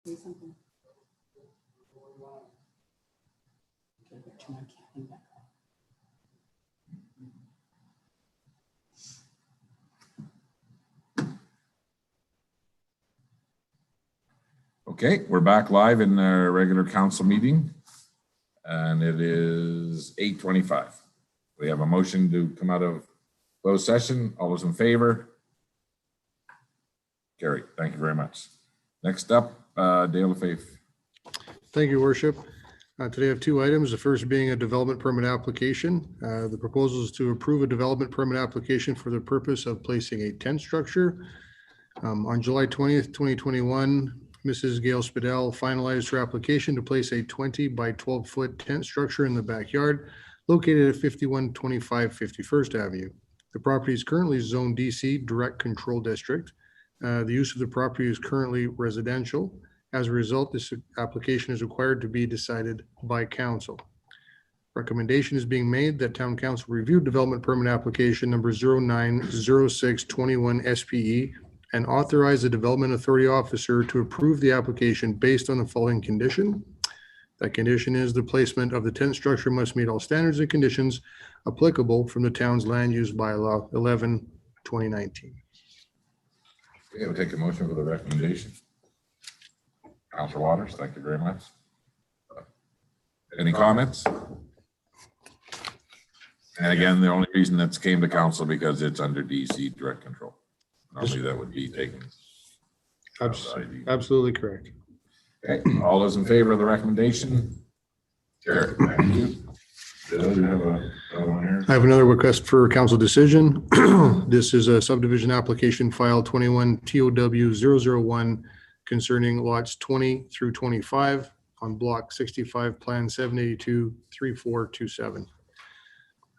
say something. Okay, we're back live in our regular council meeting, and it is 8:25. We have a motion to come out of closed session. All those in favor? Carrie, thank you very much. Next up, Dale of Faith. Thank you, Worship. Today I have two items. The first being a development permit application. The proposal is to approve a development permit application for the purpose of placing a tent structure. On July 20th, 2021, Mrs. Gail Spadell finalized her application to place a 20 by 12 foot tent structure in the backyard located at 5125 51st Avenue. The property is currently zoned DC Direct Control District. The use of the property is currently residential. As a result, this application is required to be decided by council. Recommendation is being made that town council review development permit application number 090621 SPE and authorize the development authority officer to approve the application based on the following condition. That condition is the placement of the tent structure must meet all standards and conditions applicable from the town's land use bylaw 11/2019. Okay, we'll take a motion for the recommendation. Councilor Waters, thank you very much. Any comments? And again, the only reason that's came to council because it's under DC direct control. Normally that would be taken. Absolutely correct. Okay, all those in favor of the recommendation? Carrie, thank you. Bill, you have another one here? I have another request for council decision. This is a subdivision application file 21 TOW 001 concerning lots 20 through 25 on block 65 plan 782-3427.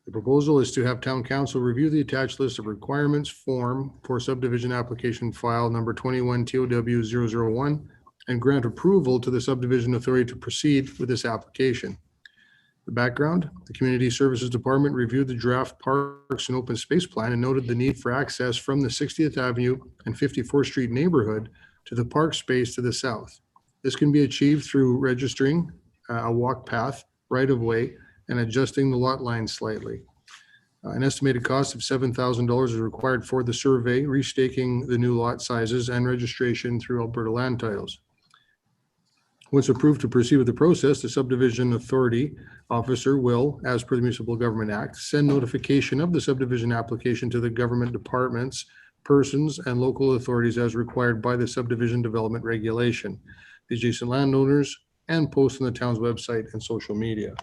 The proposal is to have town council review the attached list of requirements form for subdivision application file number 21 TOW 001 and grant approval to the subdivision authority to proceed with this application. The background, the Community Services Department reviewed the draft Parks and Open Space Plan and noted the need for access from the 60th Avenue and 54th Street neighborhood to the park space to the south. This can be achieved through registering a walk path right of way and adjusting the lot line slightly. An estimated cost of $7,000 is required for the survey, restaking the new lot sizes and registration through Alberta Land Titles. Once approved to proceed with the process, the subdivision authority officer will, as per the Municipal Government Act, send notification of the subdivision application to the government departments, persons, and local authorities as required by the subdivision development regulation, the adjacent landowners, and post on the town's website and social media.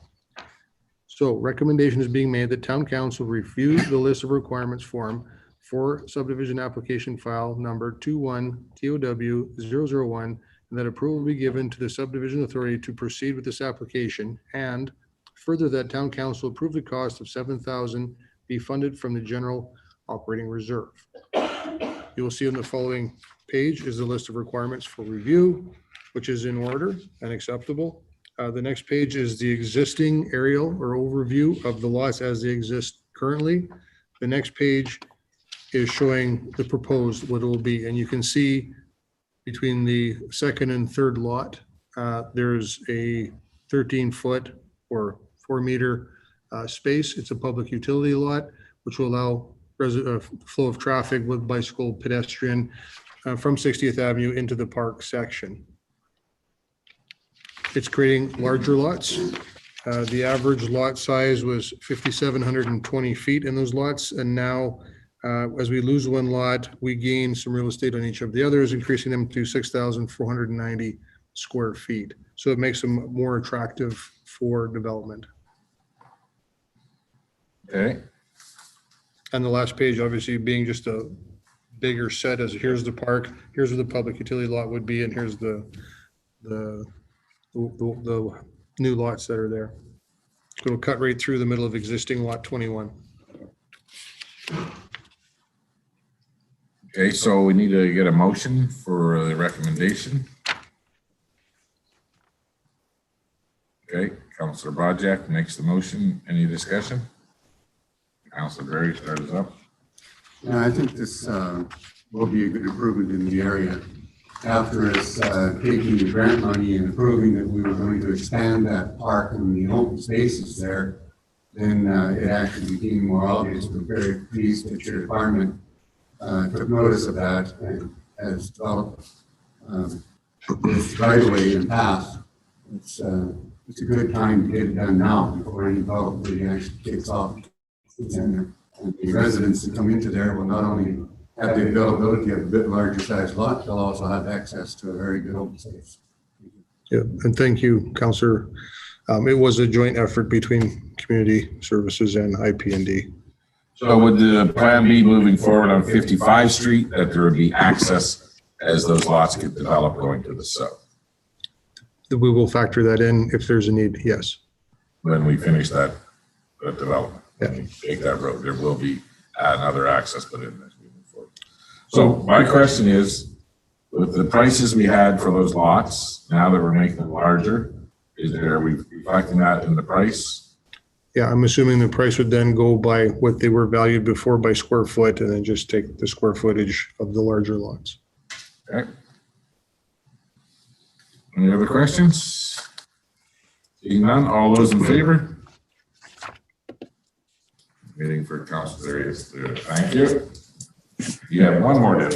So recommendation is being made that town council review the list of requirements form for subdivision application file number 21 TOW 001 and that approval be given to the subdivision authority to proceed with this application, and further that town council approve the cost of $7,000 be funded from the general operating reserve. You will see on the following page is the list of requirements for review, which is in order and acceptable. The next page is the existing aerial or overview of the lots as they exist currently. The next page is showing the proposed, what it will be, and you can see between the second and third lot, there's a 13-foot or 4-meter space. It's a public utility lot, which will allow flow of traffic with bicycle, pedestrian from 60th Avenue into the park section. It's creating larger lots. The average lot size was 5,720 feet in those lots, and now as we lose one lot, we gain some real estate on each of the others, increasing them to 6,490 square feet. So it makes them more attractive for development. Okay. And the last page, obviously, being just a bigger set as here's the park, here's where the public utility lot would be, and here's the new lots that are there. It'll cut right through the middle of existing lot 21. Okay, so we need to get a motion for the recommendation. Okay, Councillor Bajak makes the motion. Any discussion? Councillor Berry, start us up. Yeah, I think this will be a good improvement in the area. after us taking the grant money and approving that we were going to expand that park and the open spaces there, then it actually became more obvious. We're very pleased that your department took notice of that and has developed this right of way and path. It's a good time to get it done now before any development really actually kicks off. And the residents that come into there will not only have the availability of a bit larger size lot, they'll also have access to a very good open space. Yeah, and thank you, Councillor. It was a joint effort between Community Services and IP&D. So would the plan be moving forward on 55 Street, that there would be access as those lots get developed going to the south? We will factor that in if there's a need, yes. When we finish that development, Yeah. when we take that road, there will be another access put in as we move forward. So my question is, with the prices we had for those lots, now that we're making them larger, are we reflecting that in the price? Yeah, I'm assuming the price would then go by what they were valued before by square foot and then just take the square footage of the larger lots. Okay. Any other questions? Seeing none, all those in favor? Waiting for Councilor Arias to, thank you. You have one more, Deb.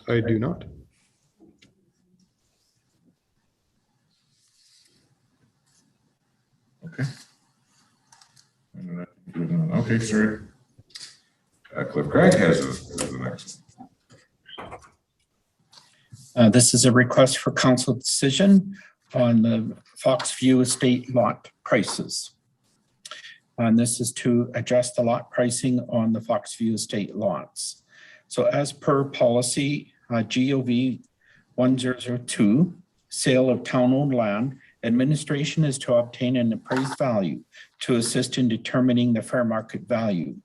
I do not. Okay. Okay, sir. Cliff Craig has the next. This is a request for council decision on the Foxview Estate lot prices. And this is to adjust the lot pricing on the Foxview Estate lots. So as per policy, GOV 1002, sale of town-owned land, administration is to obtain an appraised value to assist in determining the fair market value.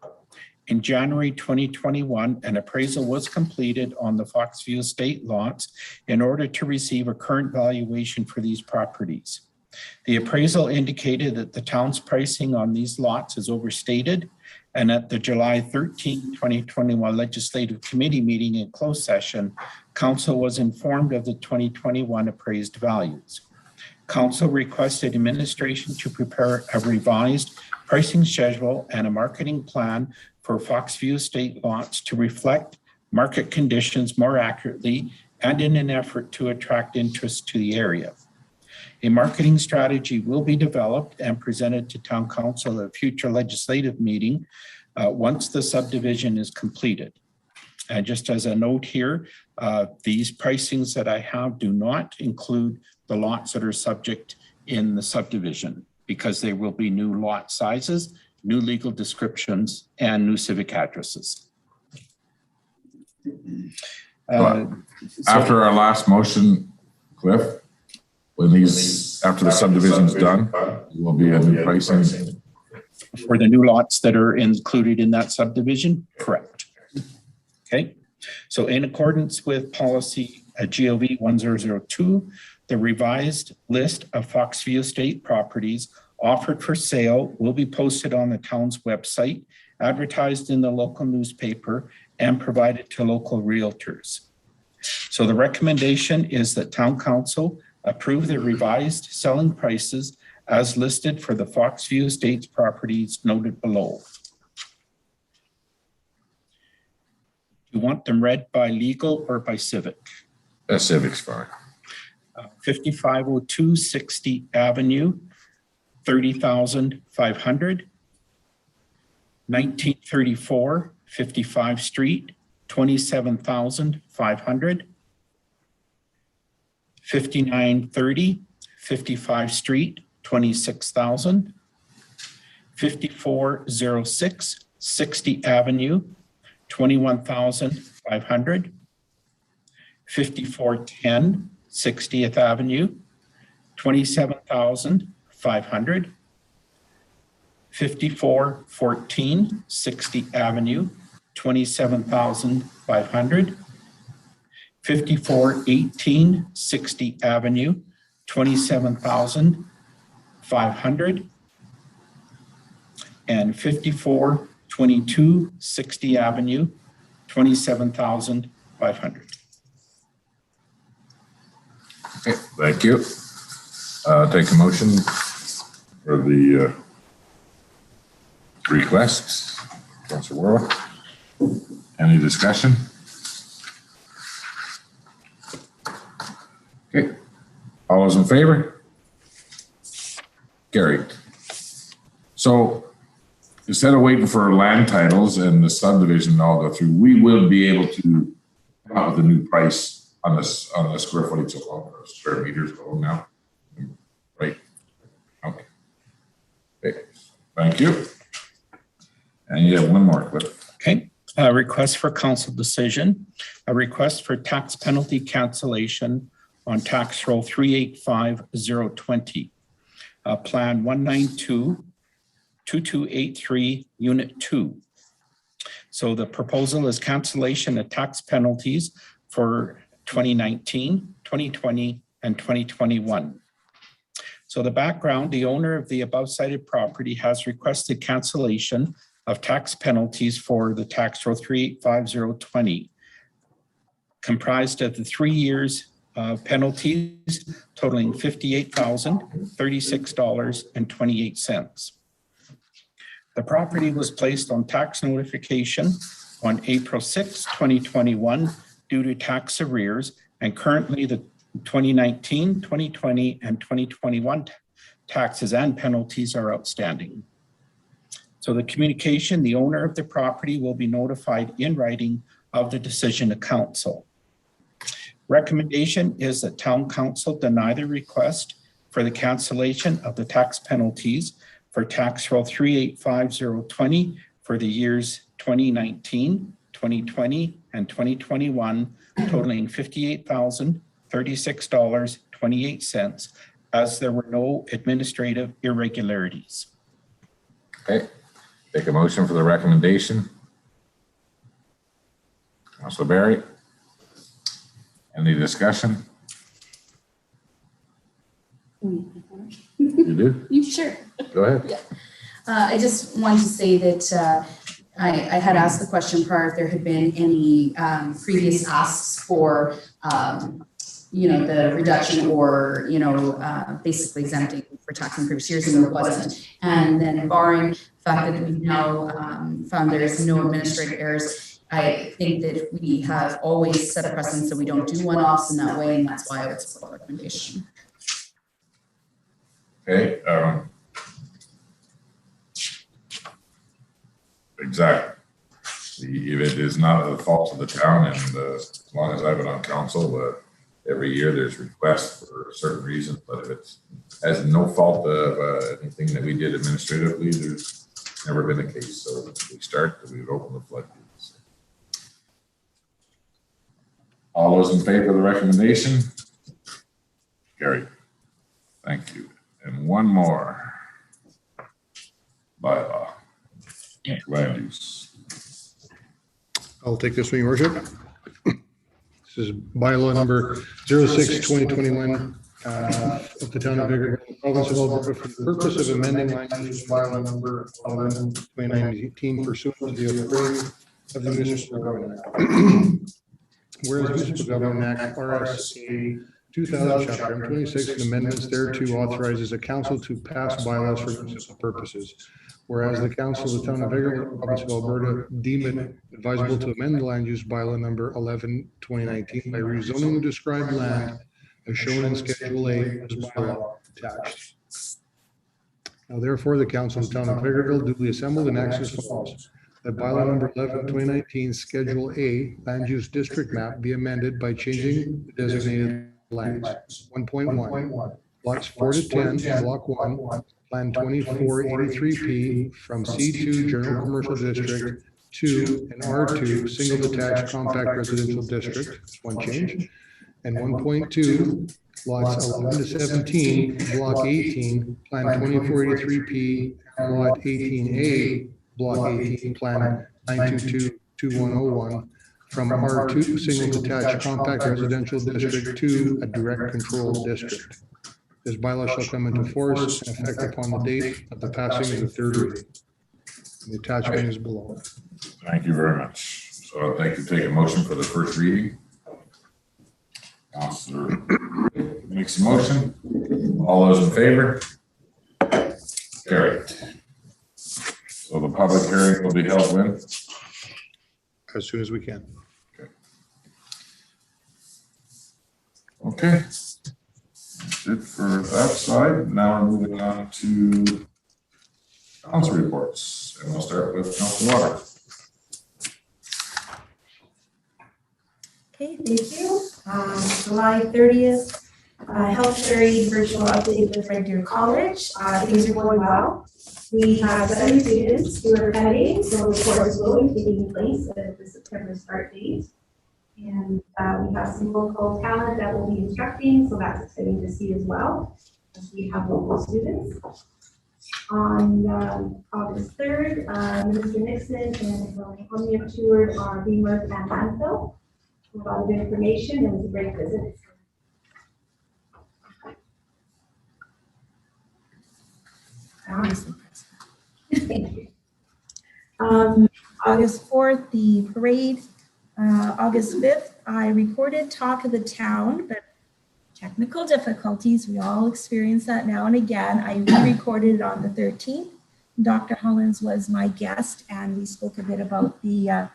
In January 2021, an appraisal was completed on the Foxview Estate lots in order to receive a current valuation for these properties. The appraisal indicated that the town's pricing on these lots is overstated, and at the July 13, 2021 Legislative Committee meeting in closed session, Council was informed of the 2021 appraised values. Council requested administration to prepare a revised pricing schedule and a marketing plan for Foxview Estate lots to reflect market conditions more accurately and in an effort to attract interest to the area. A marketing strategy will be developed and presented to Town Council at a future legislative meeting once the subdivision is completed. And just as a note here, these pricings that I have do not include the lots that are subject in the subdivision, because there will be new lot sizes, new legal descriptions, and new civic addresses. After our last motion, Cliff, after the subdivision is done, will be a new pricing. For the new lots that are included in that subdivision, correct. Okay, so in accordance with policy GOV 1002, the revised list of Foxview Estate properties offered for sale will be posted on the town's website, advertised in the local newspaper, and provided to local realtors. So the recommendation is that Town Council approve the revised selling prices as listed for the Foxview Estates properties noted below. Do you want them read by legal or by civic? Civic's fine. 5502 60 Avenue, 30,500. 1934 55 Street, 27,500. 5930 55 Street, 26,000. 5406 60 Avenue, 21,500. 5410 60th Avenue, 27,500. 5414 60 Avenue, 27,500. 5418 60 Avenue, 27,500. And 54 22 60 Avenue, 27,500. Okay, thank you. Take a motion for the requests. Councilor Warwick. Any discussion? Okay, all those in favor? Carried. So instead of waiting for land titles and the subdivision to all go through, we will be able to come up with a new price on this, on the square footage of all the square meters going now. Right? Okay. Okay. Thank you. And you have one more, Cliff. Okay. A request for council decision, a request for tax penalty cancellation on tax roll 385020, plan 192-2283, unit 2. So the proposal is cancellation of tax penalties for 2019, 2020, and 2021. So the background, the owner of the above cited property has requested cancellation of tax penalties for the tax roll 385020, comprised of the 3 years penalties totaling $58,036.28. The property was placed on tax notification on April 6, 2021 due to tax arrears, and currently the 2019, 2020, and 2021 taxes and penalties are outstanding. So the communication, the owner of the property will be notified in writing of the decision to council. Recommendation is that town council deny the request for the cancellation of the tax penalties for tax roll 385020 for the years 2019, 2020, and 2021, totaling $58,036.28, as there were no administrative irregularities. Okay. Take a motion for the recommendation. Councilor Barry. Any discussion? You do? You sure? Go ahead. Yeah. I just wanted to say that I had asked the question prior if there had been any previous asks for, the reduction or, basically exempting for tax in previous years, and there wasn't. And then barring the fact that we've now found there's no administrative errors, I think that we have always set a precedent that we don't do one-offs in that way, and that's why I would support the recommendation. Okay. Exactly. If it is not the fault of the town, and as long as I've been on council, every year there's requests for a certain reason, but if it's has no fault of anything that we did administratively, there's never been a case. So if we start, we would open the floodgates. All those in favor of the recommendation? Gary, thank you. And one more bylaw. Land use. I'll take this one, Your Worship. This is bylaw number 06/2021 of the town of Vegreville, province of Alberta, for the purpose of amending land use bylaw number 11/2019 pursuant to the authority of the Municipal Government Act. Whereas Municipal Government Act RSA 2000 Chapter 26 and amendments thereto authorizes a council to pass bylaws for municipal purposes. Whereas the council of the town of Vegreville, province of Alberta, deem it advisable to amend the land use bylaw number 11/2019 by rezoning the described land as shown in Schedule A as bylaw attached. Now therefore, the council of the town of Vegreville duly assembled and acts as follows. That bylaw number 11/2019 Schedule A land use district map be amended by changing the designated lands. 1.1 lots 4 to 10, block 1, plan 2483P from C2 general commercial district to an R2 single detached compact residential district. That's one change. And 1.2 lots 11 to 17, block 18, plan 2483P, lot 18A, block 18, plan 922-2101 from R2 single detached compact residential district to a direct control district. This bylaw shall come into force and effect upon the date of the passing of the third reading. The attachment is below. Thank you very much. So I'd like to take a motion for the first reading. Councillor makes a motion. All those in favor? Carried. So the public hearing will be held when? As soon as we can. Okay. That's it for that side. Now we're moving on to council reports. And we'll start with Councillor Water. Okay, thank you. July 30th, health fairy virtual update with Red Deer College. Things are going well. We have 7 students who are attending, so the course will be taking place at the September start date. And we have some local talent that will be instructing, so that's exciting to see as well, as we have local students. On August 3rd, Minister Nixon and Tony have toured our Beamer and landfill. A lot of information. It was a great visit. Thank you. August 4th, the parade. August 5th, I recorded Talk of the Town, but technical difficulties, we all experience that now and again. I re-recorded it on the 13th. Dr. Hollins was my guest, and we spoke a bit about the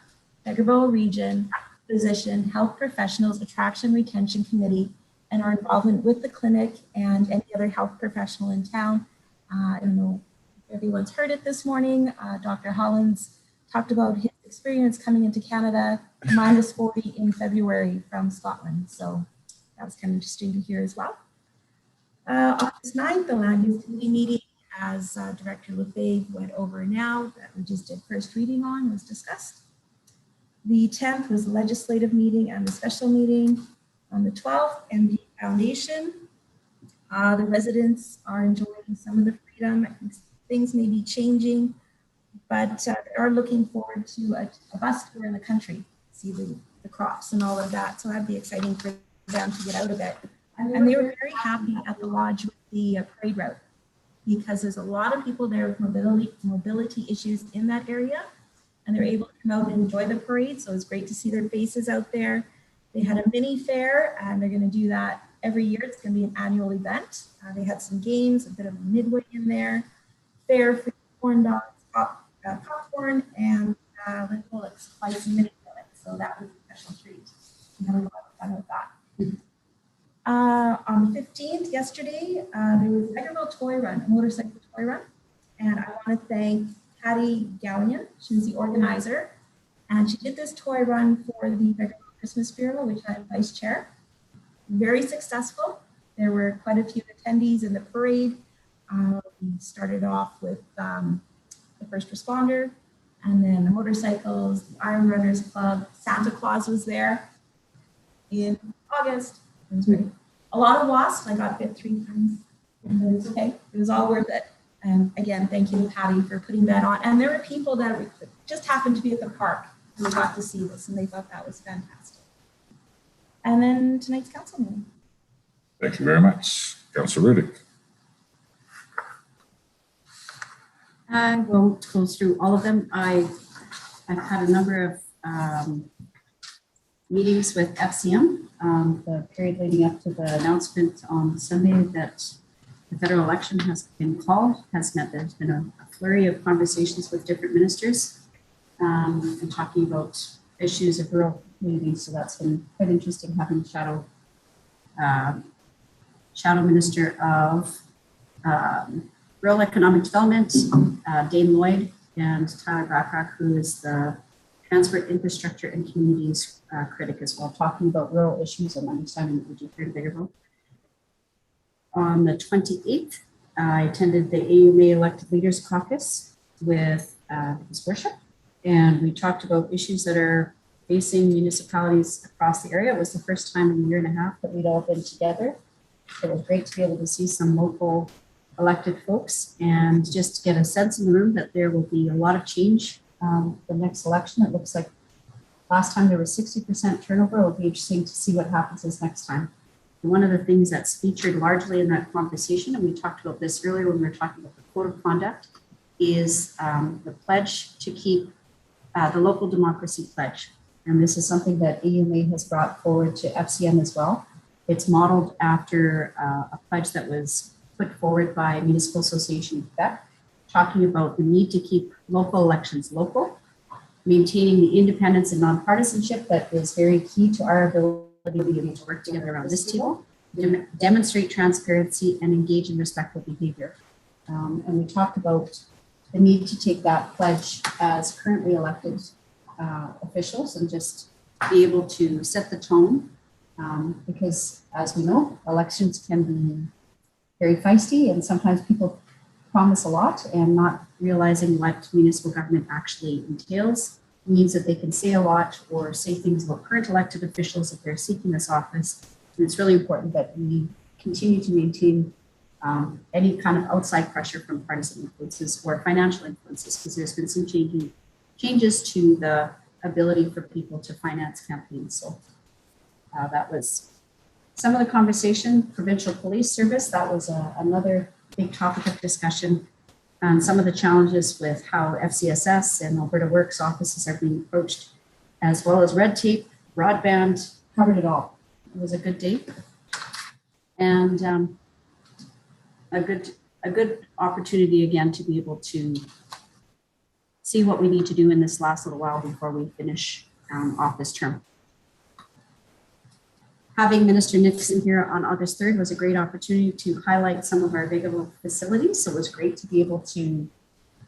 Vegreville Region Physician Health Professionals Attraction Retention Committee and our involvement with the clinic and any other health professional in town. I don't know if everyone's heard it this morning. Dr. Hollins talked about his experience coming into Canada, -40 in February from Scotland. So that was kind of interesting to hear as well. August 9th, the Land Use Committee meeting, as Director Lefebvre went over now, that we just did first reading on, was discussed. The 10th was the legislative meeting and the special meeting. On the 12th, MD Foundation. The residents are enjoying some of the freedom. I think things may be changing, but they are looking forward to a bus tour in the country, see the crops and all of that. So that'd be exciting for them to get out a bit. And they were very happy at the lodge with the parade route, because there's a lot of people there with mobility issues in that area, and they're able to come out and enjoy the parade. So it's great to see their faces out there. They had a mini fair, and they're going to do that every year. It's going to be an annual event. They had some games, a bit of a midway in there, fair for corn dogs, popcorn, and bullets, spicy mini bullets. So that was a special treat. We had a lot of fun with that. On the 15th, yesterday, there was a Vegreville toy run, a motorcycle toy run. And I want to thank Patty Gallion. She was the organizer. And she did this toy run for the Vegreville Christmas Bureau, which I'm vice chair. Very successful. There were quite a few attendees in the parade. We started off with the first responder, and then the motorcycles, the Iron Runners Club. Santa Claus was there in August. It was great. A lot of wasps. I got bit 3 times, but it's okay. It was all worth it. And again, thank you, Patty, for putting that on. And there were people that just happened to be at the park who got to see this, and they thought that was fantastic. And then tonight's council meeting. Thank you very much. Councillor Riddick. I won't go through all of them. I've had a number of meetings with FCM, the period leading up to the announcement on Sunday that the federal election has been called, has meant there's been a flurry of conversations with different ministers and talking about issues of rural communities. So that's been quite interesting, having shadow minister of Rural Economic Development, Dane Lloyd, and Tyler Brackrock, who is the Transport Infrastructure and Communities critic as well, talking about rural issues and understanding the region here in Vegreville. On the 28th, I attended the AUMA Elected Leaders Caucus with His Worship, and we talked about issues that are facing municipalities across the area. It was the first time in a year and a half that we'd all been together. It was great to be able to see some local elected folks and just get a sense in the room that there will be a lot of change the next election. It looks like last time there was 60% turnover. It'll be interesting to see what happens this next time. And one of the things that's featured largely in that conversation, and we talked about this earlier when we were talking about the code of conduct, is the pledge to keep the local democracy pledge. And this is something that AUMA has brought forward to FCM as well. It's modeled after a pledge that was put forward by Municipal Association of Quebec, talking about the need to keep local elections local, maintaining the independence and nonpartisanship that is very key to our ability to be able to work together around this table, demonstrate transparency and engage in respectful behavior. And we talked about the need to take that pledge as currently elected officials and just be able to set the tone, because as we know, elections can be very feisty and sometimes people promise a lot and not realizing what municipal government actually entails means that they can say a lot or say things about current elected officials if they're seeking this office. And it's really important that we continue to maintain any kind of outside pressure from partisan influences or financial influences, because there's been some changes to the ability for people to finance campaigns. So that was some of the conversation. Provincial Police Service, that was another big topic of discussion. And some of the challenges with how FCSS and Alberta Works offices are being approached, as well as red tape, broadband, covered it all. It was a good day. And a good opportunity again to be able to see what we need to do in this last little while before we finish off this term. Having Minister Nixon here on August 3rd was a great opportunity to highlight some of our Vegreville facilities. So it was great to be able to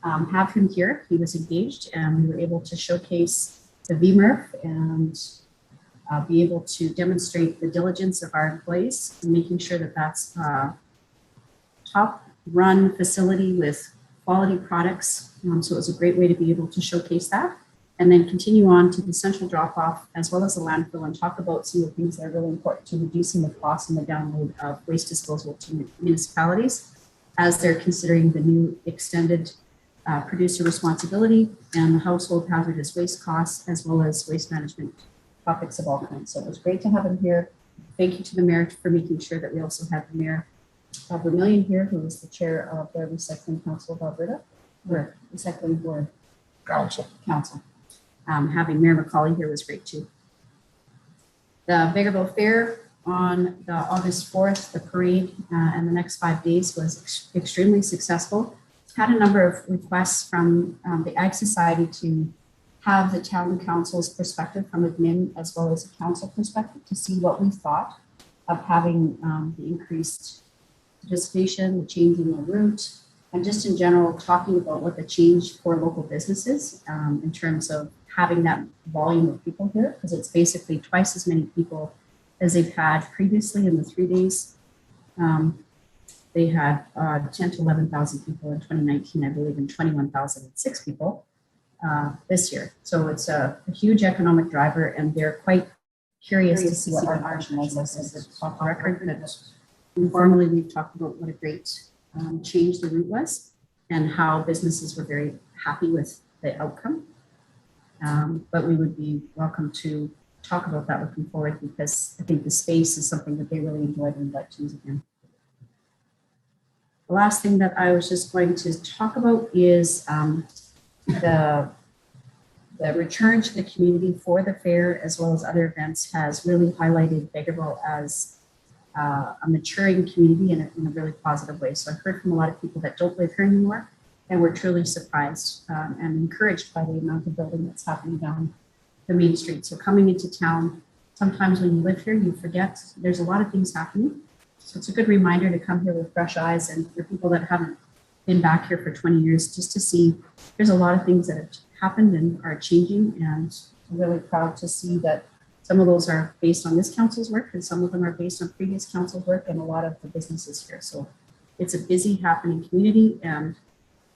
have him here. He was engaged and we were able to showcase the VMRF and be able to demonstrate the diligence of our employees and making sure that that's a top run facility with quality products. So it was a great way to be able to showcase that. And then continue on to the central drop-off as well as the landfill and talk about some of the things that are really important to reducing the cost and the download of waste disposal to municipalities as they're considering the new extended producer responsibility and the household hazardous waste costs, as well as waste management topics of all kinds. So it was great to have him here. Thank you to the mayor for making sure that we also had the mayor of Vermilion here, who is the chair of the Recycling Council of Alberta, or Recycling Board Council. Having Mayor McCauley here was great too. The Vegreville Fair on the August 4th, the parade and the next 5 days was extremely successful. Had a number of requests from the Ag Society to have the town council's perspective from admin as well as a council perspective to see what we thought of having the increased participation, the change in the route, and just in general talking about what the change for local businesses in terms of having that volume of people here, because it's basically twice as many people as they've had previously in the 3 days. They had 10 to 11,000 people in 2019, I believe, and 21,006 people this year. So it's a huge economic driver, and they're quite curious to see what our marginalized as a top record. But informally, we've talked about what a great change the route was and how businesses were very happy with the outcome. But we would be welcome to talk about that looking forward, because I think the space is something that they really enjoyed and would like to use again. The last thing that I was just going to talk about is the return to the community for the fair as well as other events has really highlighted Vegreville as a maturing community in a really positive way. So I've heard from a lot of people that don't live here anymore, and we're truly surprised and encouraged by the amount of building that's happening down the main street. So coming into town, sometimes when you live here, you forget there's a lot of things happening. So it's a good reminder to come here with fresh eyes, and for people that haven't been back here for 20 years, just to see there's a lot of things that have happened and are changing. And I'm really proud to see that some of those are based on this council's work and some of them are based on previous council's work and a lot of the businesses here. So it's a busy happening community, and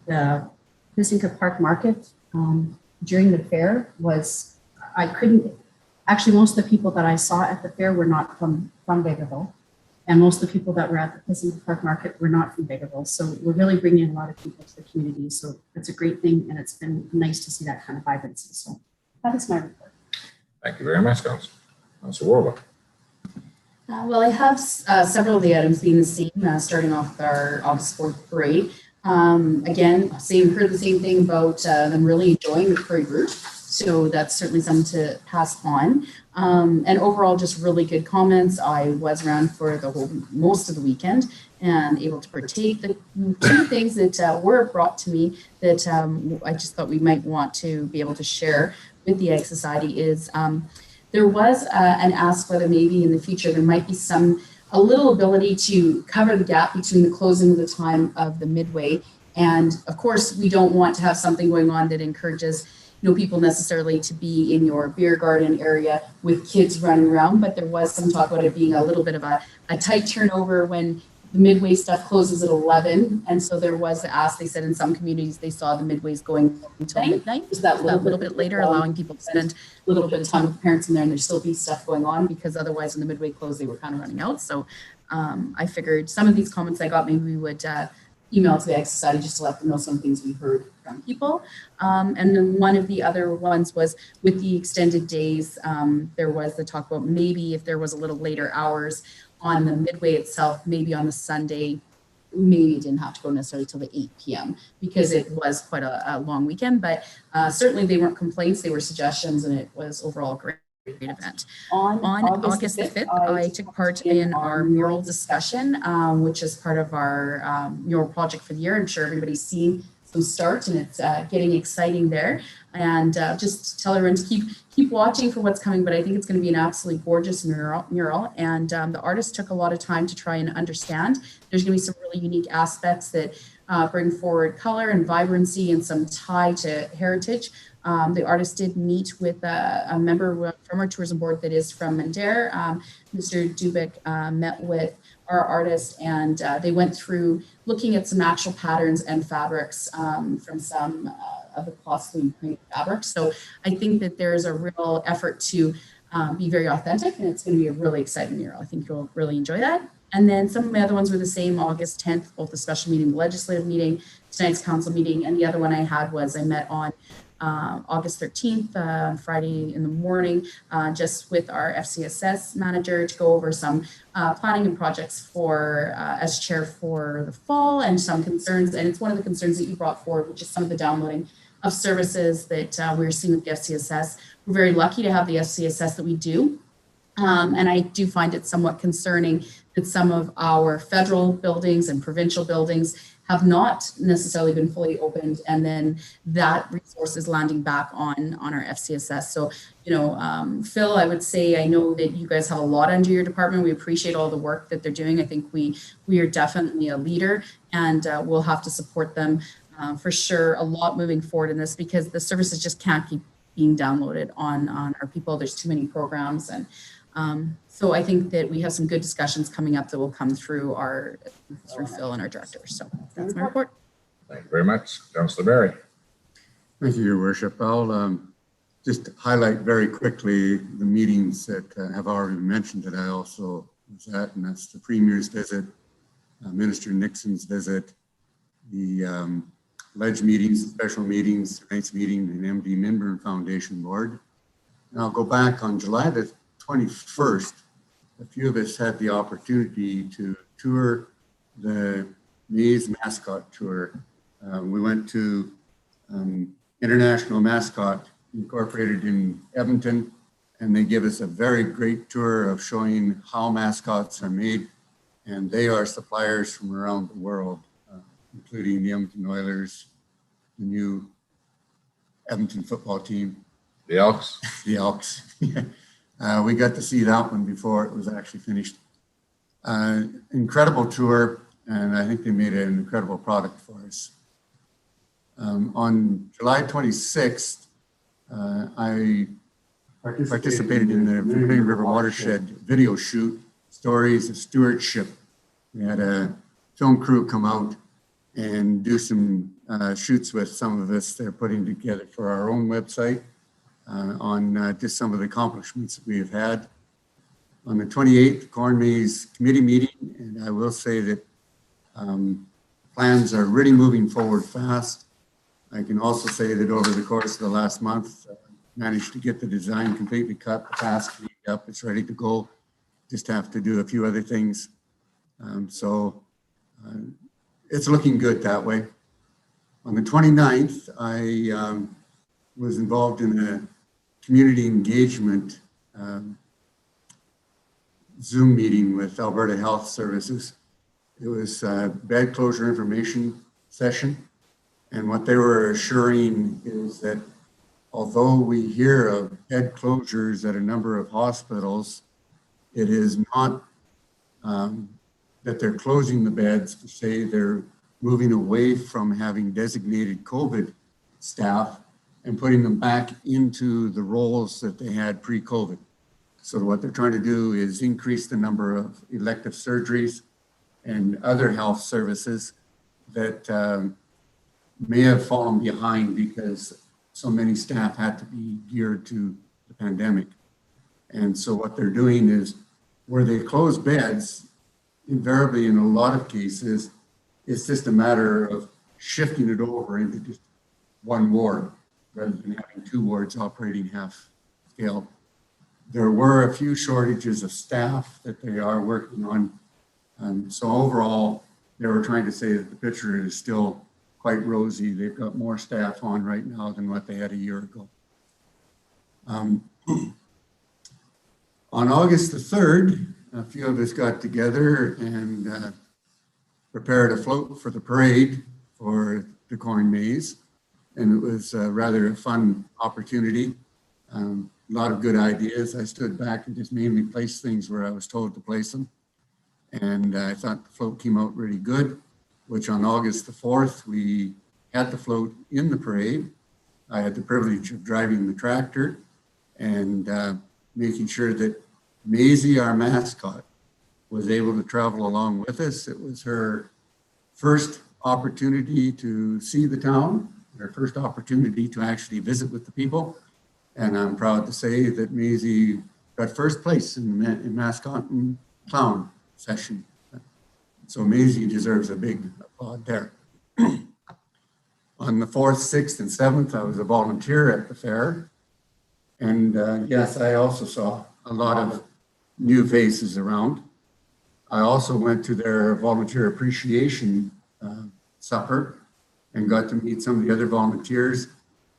the Pisinka Park Market during the fair was, actually most of the people that I saw at the fair were not from Vegreville. And most of the people that were at the Pisinka Park Market were not from Vegreville. So we're really bringing a lot of people to the community. So it's a great thing, and it's been nice to see that kind of vibrancy. So that is my report. Thank you very much, Council. Council Warwick. Well, I have several of the items being the same, starting off with our August 4th parade. Again, heard the same thing about them really enjoying the parade route. So that's certainly something to pass on. And overall, just really good comments. I was around for most of the weekend and able to partake. The two things that were brought to me that I just thought we might want to be able to share with the Ag Society is there was an ask whether maybe in the future there might be a little ability to cover the gap between the closing of the time of the midway. And of course, we don't want to have something going on that encourages people necessarily to be in your beer garden area with kids running around, but there was some talk about it being a little bit of a tight turnover when the midway stuff closes at 11. And so there was the ask, they said in some communities, they saw the midways going until midnight. Was that little bit later, allowing people to spend a little bit of time with parents in there and there'd still be stuff going on, because otherwise when the midway closed, they were kind of running out. So I figured some of these comments I got, maybe we would email to the Ag Society just to let them know some things we heard from people. And then one of the other ones was with the extended days, there was the talk about maybe if there was a little later hours on the midway itself, maybe on the Sunday, maybe it didn't have to go necessarily till the 8 p.m. because it was quite a long weekend, but certainly they weren't complaints, they were suggestions, and it was overall a great event. On August the 5th, I took part in our mural discussion, which is part of our mural project for the year. I'm sure everybody's seen some start, and it's getting exciting there. And just tell everyone to keep watching for what's coming, but I think it's going to be an absolutely gorgeous mural. And the artist took a lot of time to try and understand. There's going to be some really unique aspects that bring forward color and vibrancy and some tie to heritage. The artist did meet with a member from our tourism board that is from Mandare. Mr. Dubik met with our artist, and they went through looking at some actual patterns and fabrics from some of the costly print fabrics. So I think that there's a real effort to be very authentic, and it's going to be a really exciting mural. I think you'll really enjoy that. And then some of my other ones were the same, August 10th, both the special meeting, the legislative meeting, tonight's council meeting, and the other one I had was I met on August 13th, Friday in the morning, just with our FCSS manager to go over some planning and projects for as chair for the fall and some concerns. And it's one of the concerns that you brought forward, which is some of the downloading of services that we're seeing with the FCSS. We're very lucky to have the FCSS that we do. And I do find it somewhat concerning that some of our federal buildings and provincial buildings have not necessarily been fully opened, and then that resource is landing back on our FCSS. So, Phil, I would say I know that you guys have a lot under your department. We appreciate all the work that they're doing. I think we are definitely a leader, and we'll have to support them for sure a lot moving forward in this, because the services just can't keep being downloaded on our people. There's too many programs, and so I think that we have some good discussions coming up that will come through Phil and our directors. So that's my report. Thank you very much. Councillor Barry. Thank you, Your Worship. I'll just highlight very quickly the meetings that have already been mentioned that I also was at, and that's the Premier's visit, Minister Nixon's visit, the ledge meetings, special meetings, tonight's meeting, and MD Minburn Foundation Board. And I'll go back on July the 21st. A few of us had the opportunity to tour the Maize Mascot Tour. We went to International Mascot Incorporated in Edmonton, and they give us a very great tour of showing how mascots are made. And they are suppliers from around the world, including the Edmonton Oilers, the new Edmonton football team. The Elks. The Elks. We got to see that one before it was actually finished. Incredible tour, and I think they made an incredible product for us. On July 26th, I participated in the Big River Watershed video shoot, Stories of Stewardship. We had a film crew come out and do some shoots with some of us they're putting together for our own website on just some of the accomplishments that we have had. On the 28th, Corn Maze Committee meeting, and I will say that plans are really moving forward fast. I can also say that over the course of the last month, managed to get the design completely cut, the task cleaned up, it's ready to go. Just have to do a few other things. it's looking good that way. On the 29th, I was involved in a community engagement Zoom meeting with Alberta Health Services. It was a bed closure information session. And what they were assuring is that although we hear of bed closures at a number of hospitals, it is not that they're closing the beds per se. They're moving away from having designated COVID staff and putting them back into the roles that they had pre-COVID. So what they're trying to do is increase the number of elective surgeries and other health services that may have fallen behind because so many staff had to be geared to the pandemic. And so what they're doing is where they close beds, invariably in a lot of cases, it's just a matter of shifting it over into just one ward rather than having two wards operating half scale. There were a few shortages of staff that they are working on. So overall, they were trying to say that the picture is still quite rosy. They've got more staff on right now than what they had a year ago. On August the 3rd, a few of us got together and prepared a float for the parade for the corn maze. And it was rather a fun opportunity. A lot of good ideas. I stood back and just mainly placed things where I was told to place them. And I thought the float came out really good, which on August the 4th, we had the float in the parade. I had the privilege of driving the tractor and making sure that Maisie, our mascot, was able to travel along with us. It was her first opportunity to see the town, her first opportunity to actually visit with the people. And I'm proud to say that Maisie got first place in the mascot and clown session. So Maisie deserves a big applaud there. On the 4th, 6th, and 7th, I was a volunteer at the fair. And yes, I also saw a lot of new faces around. I also went to their volunteer appreciation supper and got to meet some of the other volunteers.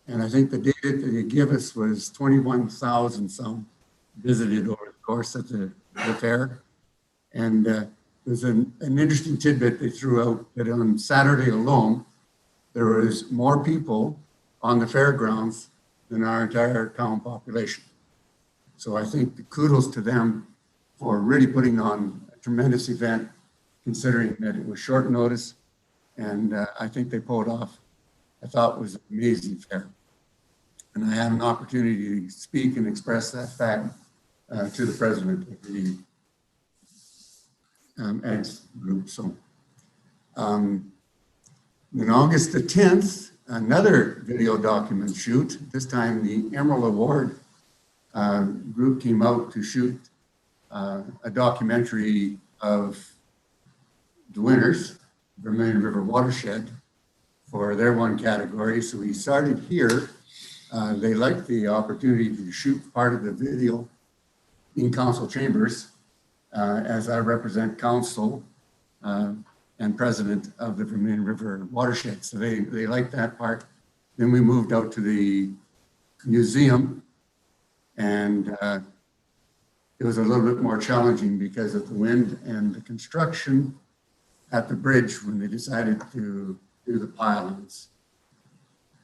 And I think the data that they give us was 21,000 some visited over the course of the fair. And there's an interesting tidbit they threw out that on Saturday alone, there was more people on the fairgrounds than our entire town population. So I think the kudos to them for really putting on a tremendous event, considering that it was short notice. And I think they pulled off, I thought, was an amazing fair. And I had an opportunity to speak and express that fact to the president of the Eggs group. So on August the 10th, another video document shoot, this time the Emerald Award group came out to shoot a documentary of the winners, Vermilion River Watershed, for their one category. So we started here. They liked the opportunity to shoot part of the video in council chambers as I represent council and president of the Vermilion River Watershed. So they liked that part. Then we moved out to the museum, and it was a little bit more challenging because of the wind and the construction at the bridge when they decided to do the pilings.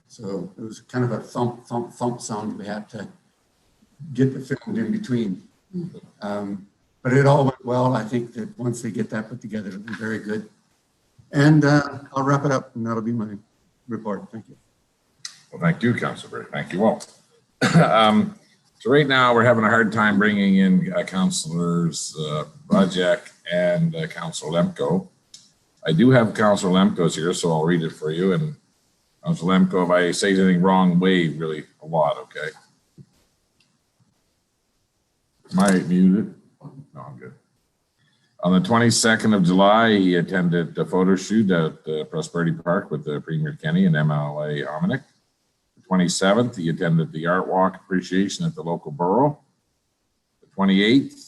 So it was kind of a thump, thump, thump sound we had to get the film in between. But it all went well. I think that once they get that put together, it'll be very good. And I'll wrap it up, and that'll be my report. Thank you. Well, thank you, Councilor. Thank you all. So right now we're having a hard time bringing in Councilors Bajek and Councilor Lemko. I do have Councilor Lemko's here, so I'll read it for you. And Councilor Lemko, if I say anything wrong, wave really a lot, okay? Am I muted? No, I'm good. On the 22nd of July, he attended the photo shoot at the Prosperity Park with the Premier Kenny and MLA Ominic. The 27th, he attended the Art Walk Appreciation at the local borough. The 28th,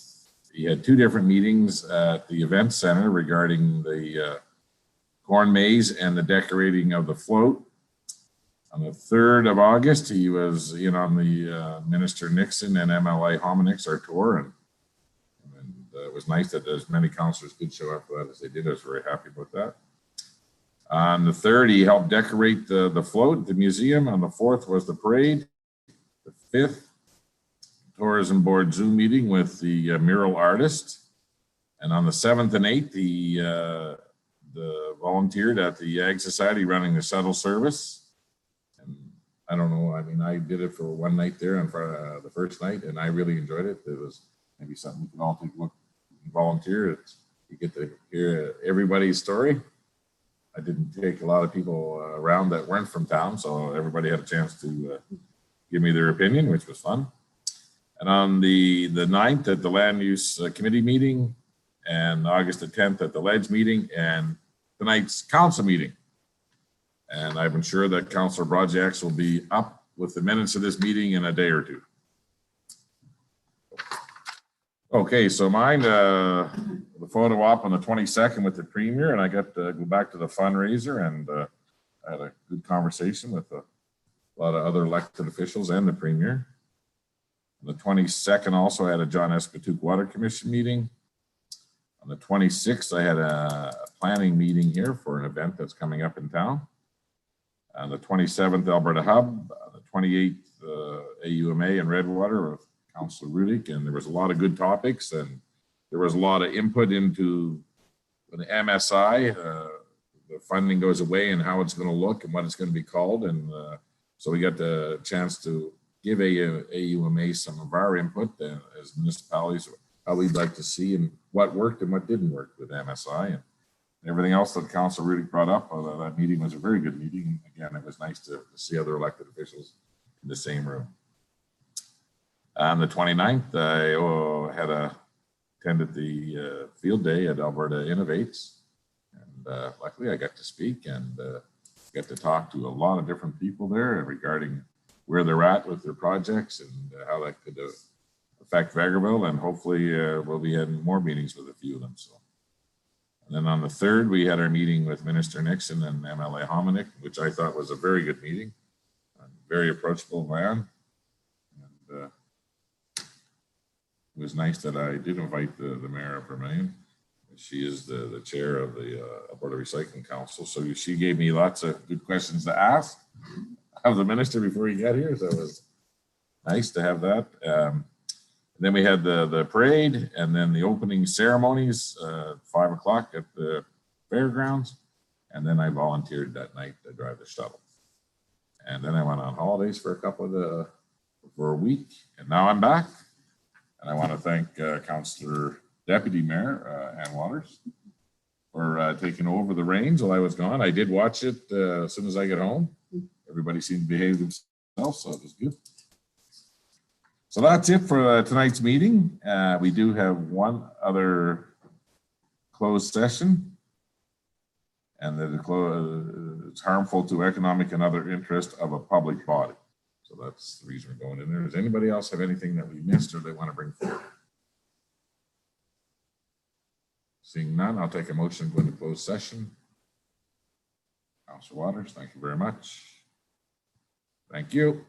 he had two different meetings at the event center regarding the corn maze and the decorating of the float. On the 3rd of August, he was in on the Minister Nixon and MLA Hominick's our tour, and it was nice that as many councillors did show up for that as they did. I was very happy about that. On the 3rd, he helped decorate the float, the museum. On the 4th was the parade. The 5th, tourism board Zoom meeting with the mural artist. And on the 7th and 8th, he volunteered at the Ag Society running the shuttle service. And I don't know, I mean, I did it for one night there on the first night, and I really enjoyed it. It was maybe something we can all take a look and volunteer. You get to hear everybody's story. I didn't take a lot of people around that weren't from town, so everybody had a chance to give me their opinion, which was fun. And on the 9th at the Land Use Committee meeting, and August the 10th at the Ledge meeting, and tonight's council meeting. And I'm sure that Councillor Broadjacks will be up with the minutes of this meeting in a day or two. Okay, so mine, the photo op on the 22nd with the Premier, and I got to go back to the fundraiser, and I had a good conversation with a lot of other elected officials and the Premier. On the 22nd also I had a John S. Patuque Water Commission meeting. On the 26th, I had a planning meeting here for an event that's coming up in town. On the 27th, Alberta Hub. On the 28th, AUMA in Redwater with Councillor Rudick, and there was a lot of good topics, and there was a lot of input into the MSI. The funding goes away and how it's going to look and what it's going to be called, and so we got the chance to give AUMA some of our input as municipalities, how we'd like to see and what worked and what didn't work with MSI, and everything else that Councillor Rudick brought up. That meeting was a very good meeting. Again, it was nice to see other elected officials in the same room. On the 29th, I attended the field day at Alberta Innovates, and luckily I got to speak and got to talk to a lot of different people there regarding where they're at with their projects and how that could affect Vegreville, and hopefully we'll be having more meetings with a few of them. So, and then on the 3rd, we had our meeting with Minister Nixon and MLA Hominick, which I thought was a very good meeting. Very approachable man. And it was nice that I did invite the mayor of Vermilion. She is the chair of the Alberta Recycling Council. So she gave me lots of good questions to ask of the minister before he got here. So it was nice to have that. Then we had the parade and then the opening ceremonies, 5 o'clock at the fairgrounds. And then I volunteered that night to drive the shuttle. And then I went on holidays for a week, and now I'm back. And I want to thank Councillor Deputy Mayor Ann Waters for taking over the reins while I was gone. I did watch it as soon as I get home. Everybody seemed to behave themselves, so it was good. So that's it for tonight's meeting. We do have one other closed session, and that it's harmful to economic and other interest of a public body. So that's the reason we're going in there. Does anybody else have anything that we missed or they want to bring forward? Seeing none, I'll take a motion to go into closed session. Councillor Waters, thank you very much. Thank you.